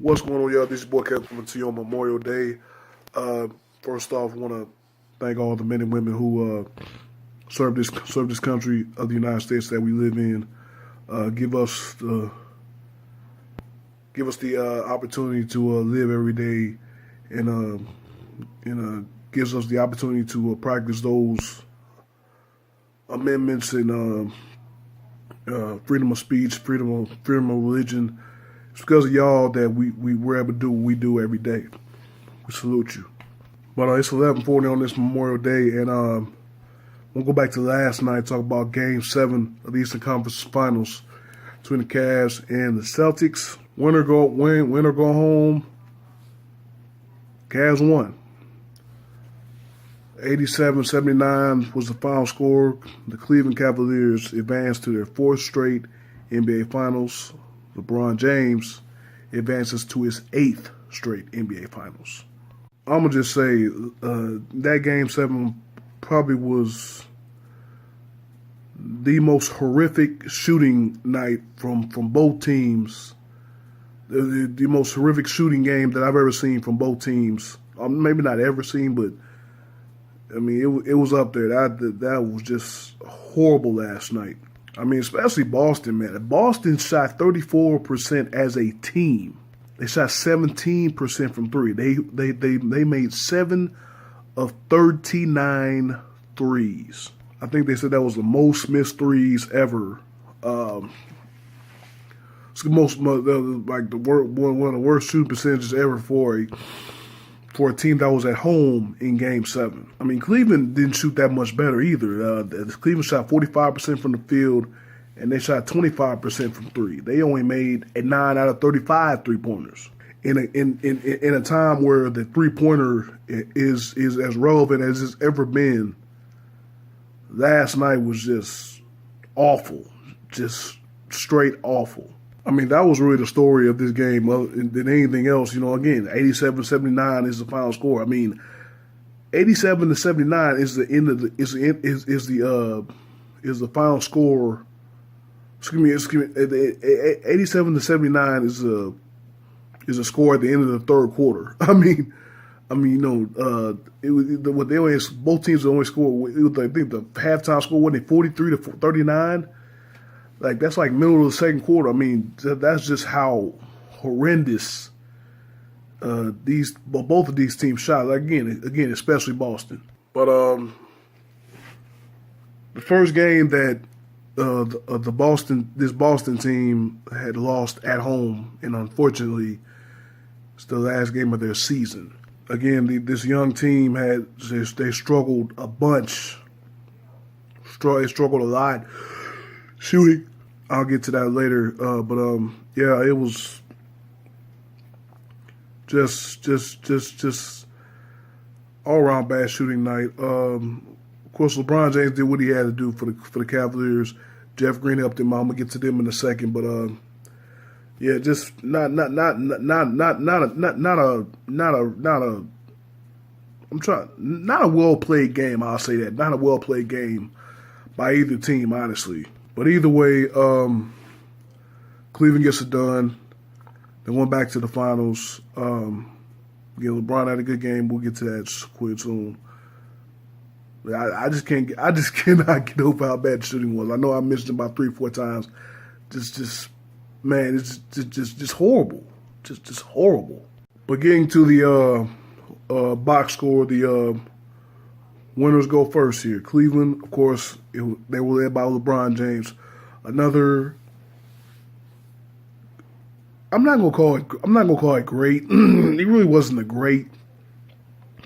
What's going on, y'all? This is your boy Kevin coming to you on Memorial Day. First off, I want to thank all the men and women who serve this country of the United States that we live in. Give us the opportunity to live every day, and gives us the opportunity to practice those amendments and freedom of speech, freedom of religion. It's because of y'all that we were able to do what we do every day. We salute you. But it's 11:40 on this Memorial Day, and we'll go back to last night, talk about Game 7 of the Eastern Conference Finals between the Cavs and the Celtics. Winner go home. Cavs won. 87-79 was the final score. The Cleveland Cavaliers advanced to their fourth straight NBA Finals. LeBron James advances to his 8th straight NBA Finals. I'm going to just say that Game 7 probably was the most horrific shooting night from both teams. The most horrific shooting game that I've ever seen from both teams. Maybe not ever seen, but I mean, it was up there. That was just horrible last night. I mean, especially Boston, man. Boston shot 34% as a team. They shot 17% from three. They made 7 of 39 threes. I think they said that was the most missed threes ever. It's one of the worst shooting percentages ever for a team that was at home in Game 7. I mean, Cleveland didn't shoot that much better either. Cleveland shot 45% from the field, and they shot 25% from three. They only made 9 out of 35 three-pointers. In a time where the three-pointer is as relevant as it's ever been, last night was just awful, just straight awful. I mean, that was really the story of this game than anything else. You know, again, 87-79 is the final score. I mean, 87-79 is the end of the is the final score. Excuse me. 87-79 is a score at the end of the third quarter. I mean, both teams only scored. I think the halftime score wasn't 43-39. Like, that's like middle of the second quarter. I mean, that's just how horrendous both of these teams shot. Like, again, especially Boston. But the first game that this Boston team had lost at home, and unfortunately, it's the last game of their season. Again, this young team they struggled a bunch. They struggled a lot shooting. I'll get to that later, but yeah, it was just all around bad shooting night. Of course, LeBron James did what he had to do for the Cavaliers. Jeff Green helped him. I'm gonna get to them in a second, but yeah, just not a well played game. I'll say that, not a well played game by either team, honestly. But either way, Cleveland gets it done. They went back to the finals. LeBron had a good game. We'll get to that quick soon. I just cannot get over how bad the shooting was. I know I mentioned it about 3-4 times. Man, it's just horrible. Just horrible. But getting to the box score, the winners go first here. Cleveland, of course, they were led by LeBron James. Another, I'm not gonna call it great. It really wasn't a great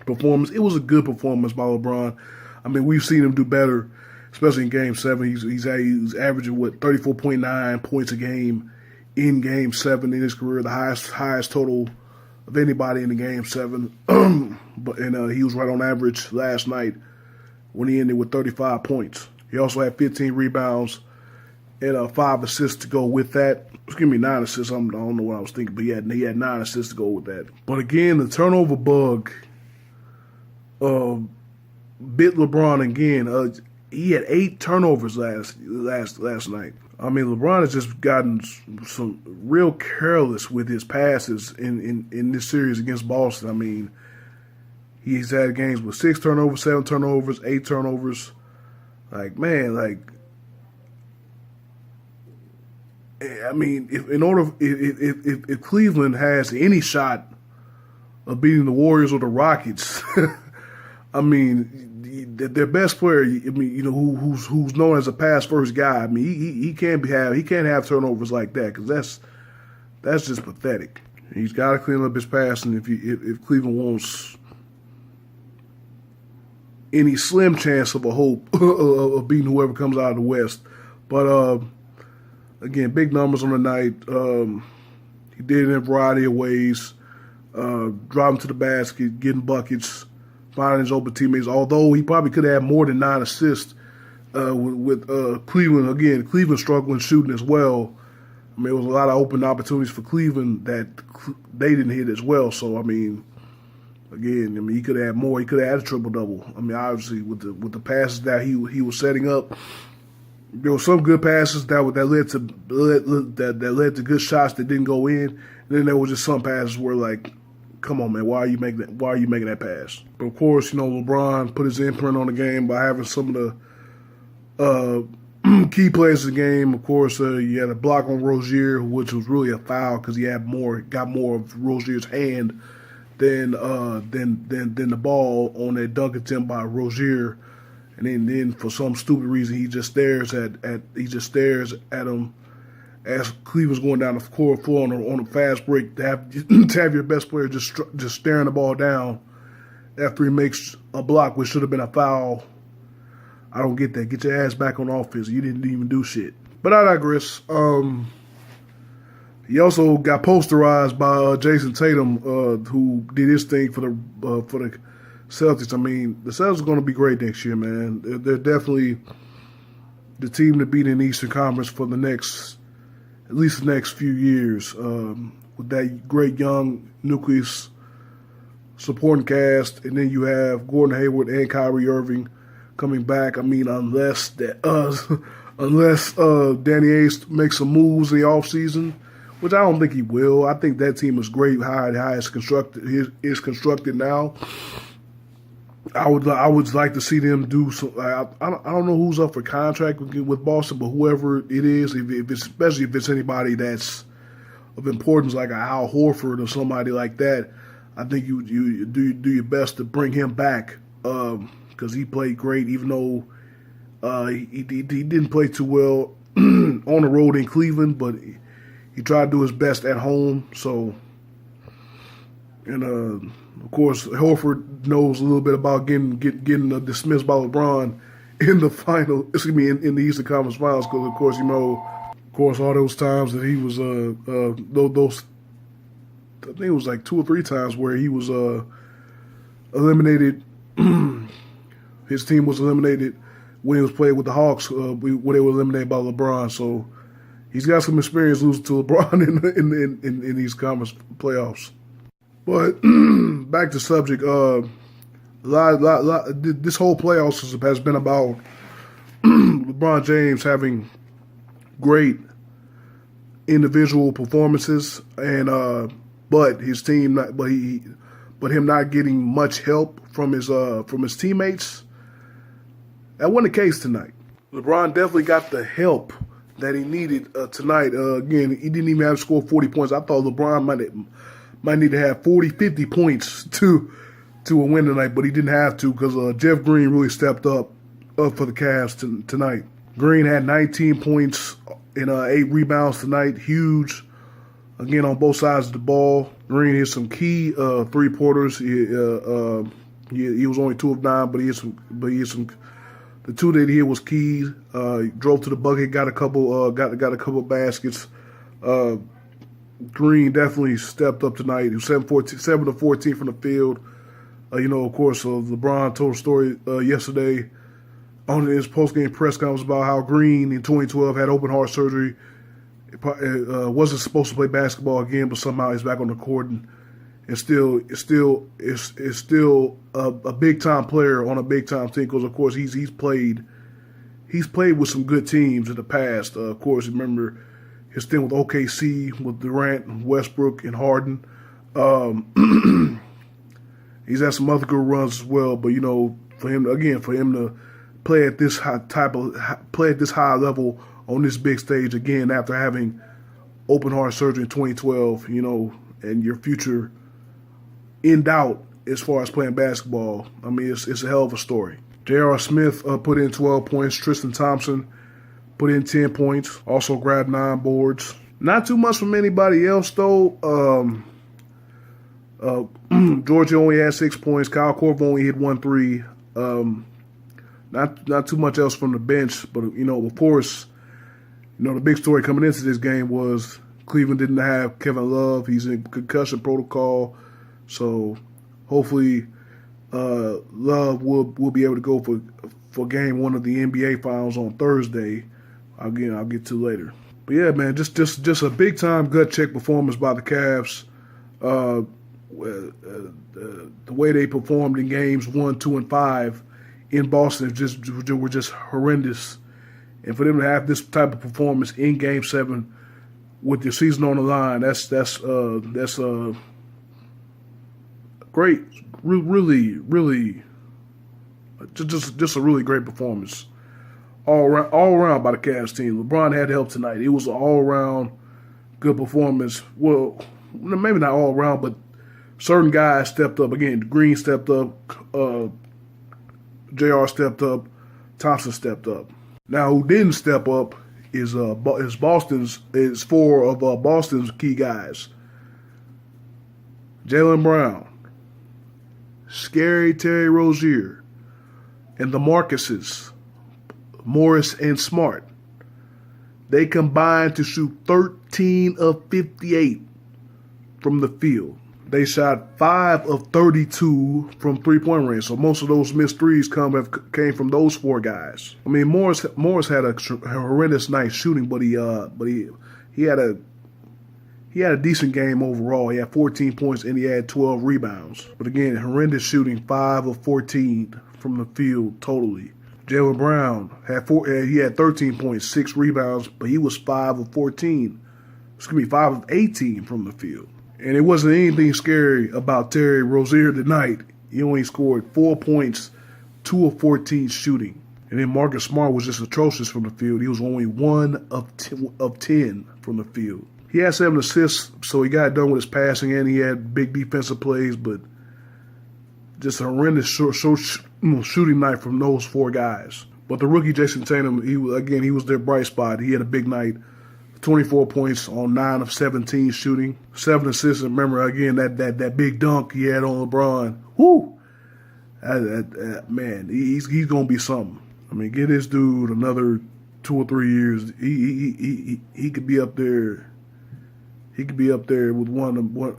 performance. It was a good performance by LeBron. I mean, we've seen him do better, especially in Game 7. He's averaging 34.9 points a game in Game 7 in his career, the highest total of anybody in the Game 7. But he was right on average last night when he ended with 35 points. He also had 15 rebounds and 5 assists to go with that. Excuse me, 9 assists. I don't know what I was thinking, but he had 9 assists to go with that. But again, the turnover bug bit LeBron again. He had 8 turnovers last night. I mean, LeBron has just gotten some real careless with his passes in this series against Boston. I mean, he's had games with 6 turnovers, 7 turnovers, 8 turnovers. Like, man, like, I mean, if Cleveland has any shot of beating the Warriors or the Rockets, I mean, their best player, I mean, you know, who's known as a pass first guy. I mean, he can't have turnovers like that because that's just pathetic. He's got to clean up his passing if Cleveland wants any slim chance of a hope of beating whoever comes out of the West. But again, big numbers on the night. He did it in a variety of ways. Driving to the basket, getting buckets, finding his open teammates. Although he probably could have more than 9 assists with Cleveland. Again, Cleveland struggling shooting as well. I mean, there was a lot of open opportunities for Cleveland that they didn't hit as well. So, I mean, again, I mean, he could have had more. He could have had a triple-double. I mean, obviously, with the passes that he was setting up, there were some good passes that led to good shots that didn't go in. And then there was just some passes where, like, come on, man, why are you making that pass? But of course, you know, LeBron put his imprint on the game by having some of the key plays of the game. Of course, you had a block on Rozier, which was really a foul because he got more of Rozier's hand than the ball on that dunk attempt by Rozier. And then for some stupid reason, he just stares at him as Cleveland's going down the court floor on a fast break. To have your best player just staring the ball down after he makes a block, which should have been a foul. I don't get that. Get your ass back on offense. You didn't even do shit. But I digress. He also got posterized by Jason Tatum, who did his thing for the Celtics. I mean, the Celtics are going to be great next year, man. They're definitely the team to beat in the Eastern Conference for at least the next few years. With that great young nucleus supporting cast, and then you have Gordon Hayward and Kyrie Irving coming back. I mean, unless Danny Ainge makes some moves in the offseason, which I don't think he will. I think that team is great. How it's constructed now. I would like to see them do some. I don't know who's up for contract with Boston, but whoever it is, especially if it's anybody that's of importance like a Al Horford or somebody like that, I think you do your best to bring him back because he played great, even though he didn't play too well on the road in Cleveland, but he tried to do his best at home. So, and of course, Horford knows a little bit about getting dismissed by LeBron in the final. In the Eastern Conference Finals, because of course, you know, all those times that he was those. I think it was like 2 or 3 times where he was eliminated. His team was eliminated when he was playing with the Hawks. When they were eliminated by LeBron, so he's got some experience losing to LeBron in these conference playoffs. But back to subject. This whole playoffs has been about LeBron James having great individual performances, and but his team him not getting much help from his teammates. That wasn't the case tonight. LeBron definitely got the help that he needed tonight. Again, he didn't even have to score 40 points. I thought LeBron might need to have 40, 50 points to a win tonight, but he didn't have to because Jeff Green really stepped up for the Cavs tonight. Green had 19 points and 8 rebounds tonight. Huge, again, on both sides of the ball. Green hit some key three-pointers. He was only 2 of 9, but he hit some. The 2 that he hit was key. He drove to the bucket, got a couple baskets. Green definitely stepped up tonight. He was 7 of 14 from the field. Of course, LeBron told a story yesterday on his post-game press conference about how Green in 2012 had open heart surgery. Wasn't supposed to play basketball again, but somehow he's back on the court and is still a big time player on a big time team. Because of course he's played he's played with some good teams in the past. Of course, remember his stint with OKC with Durant, Westbrook, and Harden. He's had some other good runs as well. But for him to play at this high level on this big stage again after having open heart surgery in 2012, and your future in doubt as far as playing basketball. I mean, it's a hell of a story. J.R. Smith put in 12 points. Tristan Thompson put in 10 points. Also grabbed 9 boards. Not too much from anybody else, though. Georgia only had 6 points. Kyle Korver only hit 1 3. Not too much else from the bench. But, of course, the big story coming into this game was Cleveland didn't have Kevin Love. He's in concussion protocol. So, hopefully, Love will be able to go for game 1 of the NBA Finals on Thursday. Again, I'll get to later. But yeah, man, just a big time gut check performance by the Cavs. The way they performed in games 1, 2, and 5 in Boston were just horrendous. And for them to have this type of performance in Game 7 with your season on the line, that's great. Really, just a really great performance all around by the Cavs team. LeBron had help tonight. It was an all around good performance. Well, maybe not all around, but certain guys stepped up. Again, Green stepped up, JR stepped up, Thompson stepped up. Now, who didn't step up is four of Boston's key guys: Jaylen Brown, Scary Terry Rozier, and the Marcuses, Morris and Smart. They combined to shoot 13 of 58 from the field. They shot 5 of 32 from three-point range. So most of those missed threes came from those 4 guys. I mean, Morris had a horrendous night shooting, but he had a decent game overall. He had 14 points and he had 12 rebounds. But again, horrendous shooting, 5 of 14 from the field totally. Jaylen Brown had 13 points, 6 rebounds, but he was 5 of 18 from the field. And it wasn't anything scary about Terry Rozier tonight. He only scored 4 points, 2 of 14 shooting. And then Marcus Smart was just atrocious from the field. He was only 1 of 10 from the field. He had 7 assists, so he got done with his passing, and he had big defensive plays, but just a horrendous shooting night from those 4 guys. But the rookie Jason Tatum, he was their bright spot. He had a big night. 24 points on 9 of 17 shooting. 7 assists. Remember, again, that big dunk he had on LeBron. Whoo! Man, he's going to be something. I mean, get this dude another 2 or 3 years. He could be up there. He could be up there with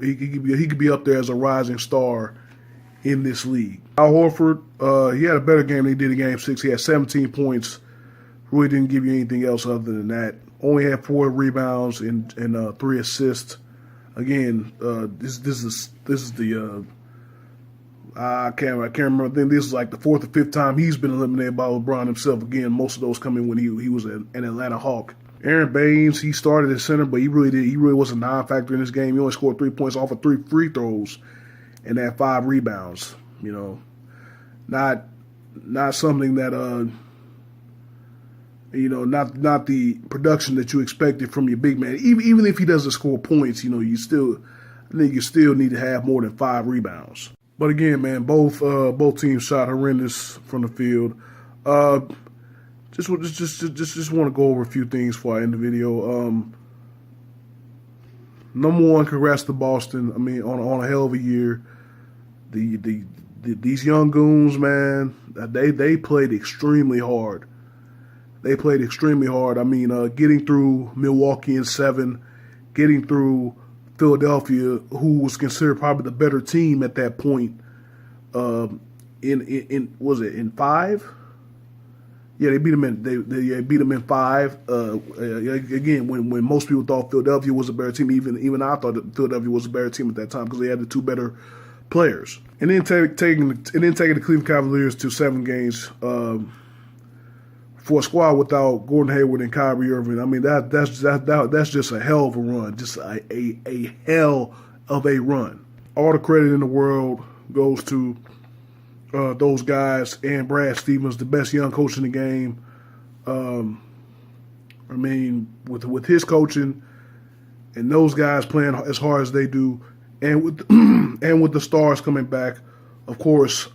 he could be up there as a rising star in this league. Al Horford, he had a better game than he did in Game 6. He had 17 points. Really didn't give you anything else other than that. Only had 4 rebounds and 3 assists. Again, this is the I can't remember. I think this is like the 4th or 5th time he's been eliminated by LeBron himself. Again, most of those coming when he was an Atlanta Hawk. Aaron Baines, he started at center, but he really was a non-factor in this game. He only scored 3 points off of 3 free throws and had 5 rebounds. Not something that not the production that you expected from your big man. Even if he doesn't score points, I think you still need to have more than 5 rebounds. But again, man, both teams shot horrendous from the field. Just want to go over a few things before I end the video. Number one, congrats to Boston. I mean, on a hell of a year. These young goons, man, they played extremely hard. I mean, getting through Milwaukee in 7, getting through Philadelphia, who was considered probably the better team at that point. In 5? Yeah, they beat them in 5. Again, when most people thought Philadelphia was a better team, even I thought that Philadelphia was a better team at that time because they had the 2 better players. And then taking the Cleveland Cavaliers to 7 games. for a squad without Gordon Hayward and Kyrie Irving. I mean, that's just a hell of a run, just a hell of a run. All the credit in the world goes to those guys and Brad Stevens, the best young coach in the game. I mean, with his coaching and those guys playing as hard as they do, and with and with the stars coming back, of course.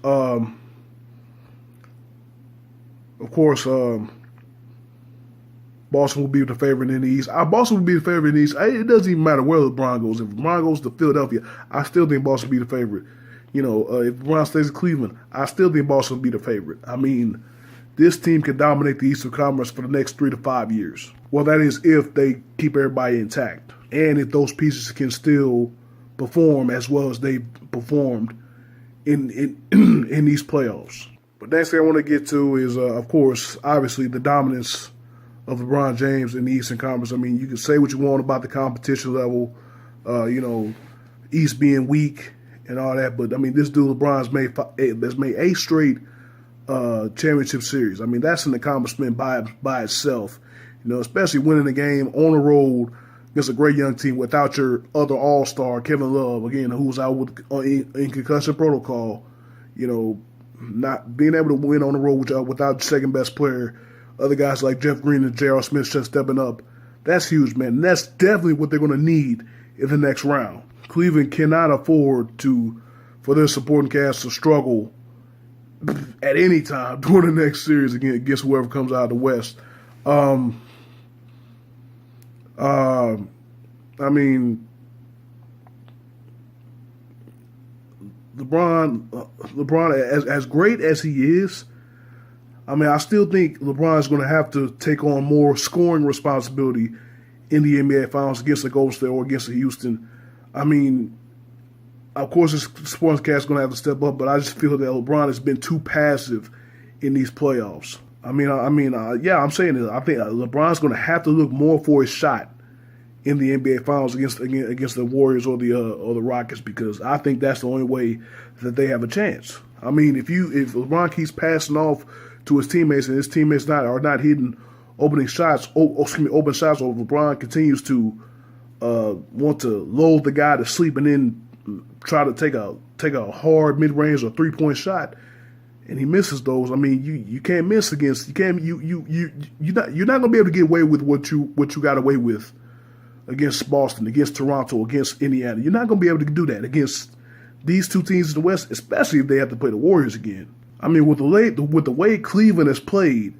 Boston will be the favorite in the East. Boston will be the favorite in the East. It doesn't even matter where LeBron goes. If LeBron goes to Philadelphia, I still think Boston will be the favorite. If LeBron stays in Cleveland, I still think Boston will be the favorite. I mean, this team can dominate the Eastern Conference for the next 3 to 5 years. Well, that is if they keep everybody intact. And if those pieces can still perform as well as they performed in these playoffs. But next thing I want to get to is, of course, obviously the dominance of LeBron James in the Eastern Conference. I mean, you can say what you want about the competition level, East being weak and all that, but I mean, this dude LeBron's made 8 straight championship series. I mean, that's an accomplishment by itself. Especially winning a game on the road against a great young team without your other all-star Kevin Love, again, who's out in concussion protocol. Not being able to win on the road without the second best player. Other guys like Jeff Green and J.R. Smith just stepping up. That's huge, man. And that's definitely what they're going to need in the next round. Cleveland cannot afford for their supporting cast to struggle at any time during the next series against whoever comes out of the West. I mean, LeBron, as great as he is, I mean, I still think LeBron is going to have to take on more scoring responsibility in the NBA Finals against the Golden State or against the Houston. I mean, of course, the sports cast is going to have to step up, but I just feel that LeBron has been too passive in these playoffs. I'm saying it. I think LeBron's going to have to look more for his shot in the NBA Finals against the Warriors or the Rockets, because I think that's the only way that they have a chance. I mean, if LeBron keeps passing off to his teammates and his teammates are not hitting open shots, or LeBron continues to want to lull the guy to sleep and then try to take a hard mid-range or 3-point shot, and he misses those. I mean, you can't miss against you're not going to be able to get away with what you got away with against Boston, against Toronto, against Indiana. You're not going to be able to do that against these two teams in the West, especially if they have to play the Warriors again. I mean, with the way Cleveland has played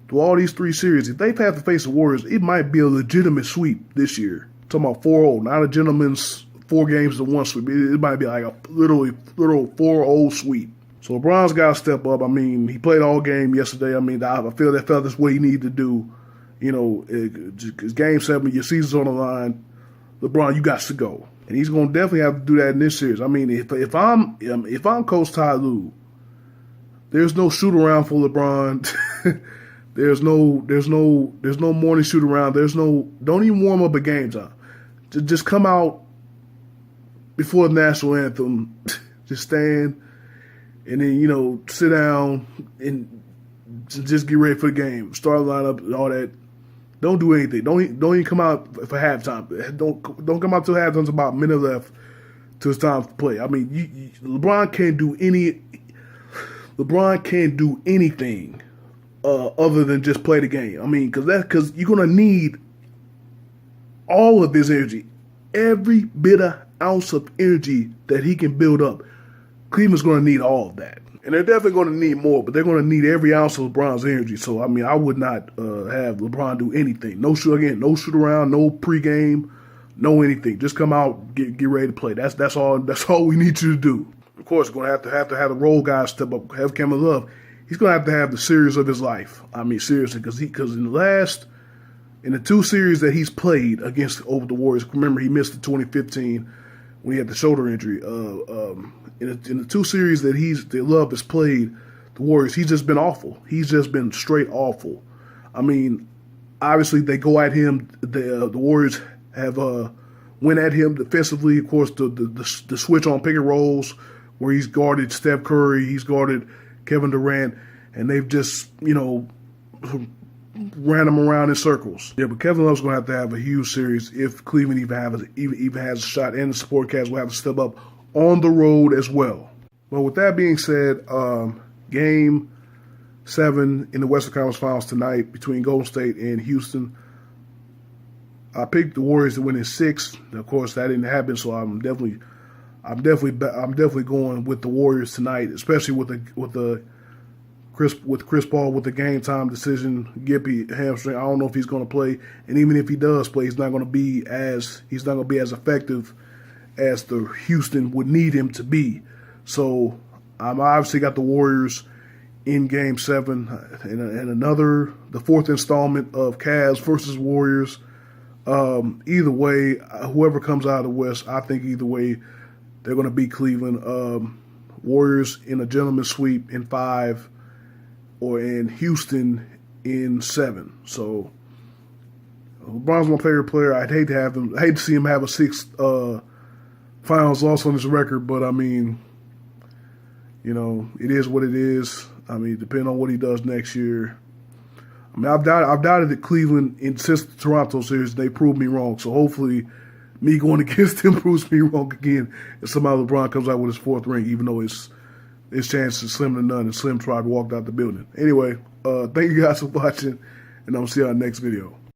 through all these 3 series, if they've had to face the Warriors, it might be a legitimate sweep this year. I'm talking about 4-0, not a gentleman's 4 games to 1 sweep. It might be like a literal 4-0 sweep. So LeBron's got to step up. I mean, he played all game yesterday. I mean, I feel that's what he needed to do. Because Game 7, your season's on the line. LeBron, you got to go, and he's going to definitely have to do that in this series. I mean, if I'm Coach Ty Lue, there's no shoot around for LeBron. there's no morning shoot around. Don't even warm up at game time. Just come out before the national anthem. Just stand, and then sit down and just get ready for the game. Start lineup and all that. Don't do anything. Don't even come out for halftime. Don't come out till halftime. It's about a minute left till it's time to play. I mean, LeBron can't do anything other than just play the game. I mean, because you're gonna need all of his energy, every bit of ounce of energy that he can build up. Cleveland's gonna need all of that. And they're definitely going to need more, but they're going to need every ounce of LeBron's energy. So, I mean, I would not have LeBron do anything. No shoot around, no pregame, no anything. Just come out, get ready to play. That's all we need you to do. Of course, we're going to have the role guys step up. Have Kevin Love. He's going to have the series of his life. I mean, seriously, because in the 2 series that he's played over the Warriors, remember he missed the 2015 when he had the shoulder injury. In the 2 series that Love has played, the Warriors, he's just been awful. He's just been straight awful. I mean, obviously they go at him. The Warriors have went at him defensively. Of course, the switch on pick and rolls where he's guarded Steph Curry, he's guarded Kevin Durant, and they've just ran him around in circles. Yeah, but Kevin Love's going to have a huge series if Cleveland even has a shot, and the support cast will have to step up on the road as well. But with that being said, Game 7 in the Western Conference Finals tonight between Golden State and Houston. I picked the Warriors to win in 6. Of course, that didn't happen, so I'm definitely going with the Warriors tonight, especially with Chris Paul with the game time decision, Gippy hamstring. I don't know if he's going to play, and even if he does play, he's not going to be as effective as the Houston would need him to be. So I'm obviously got the Warriors in Game 7, and the fourth installment of Cavs versus Warriors. Either way, whoever comes out of the West, I think either way they're going to beat Cleveland. Warriors in a gentleman's sweep in 5. Or in Houston in 7. So LeBron's my favorite player. I'd hate to see him have a 6th finals loss on his record, but I mean, it is what it is. I mean, depending on what he does next year. I mean, I've doubted that Cleveland since the Toronto series, they proved me wrong. So hopefully, me going against them proves me wrong again, and somehow LeBron comes out with his 4th ring, even though his chance is slim to none, and Slim tried to walk out the building. Anyway, thank you guys for watching, and I'm going to see you on the next video.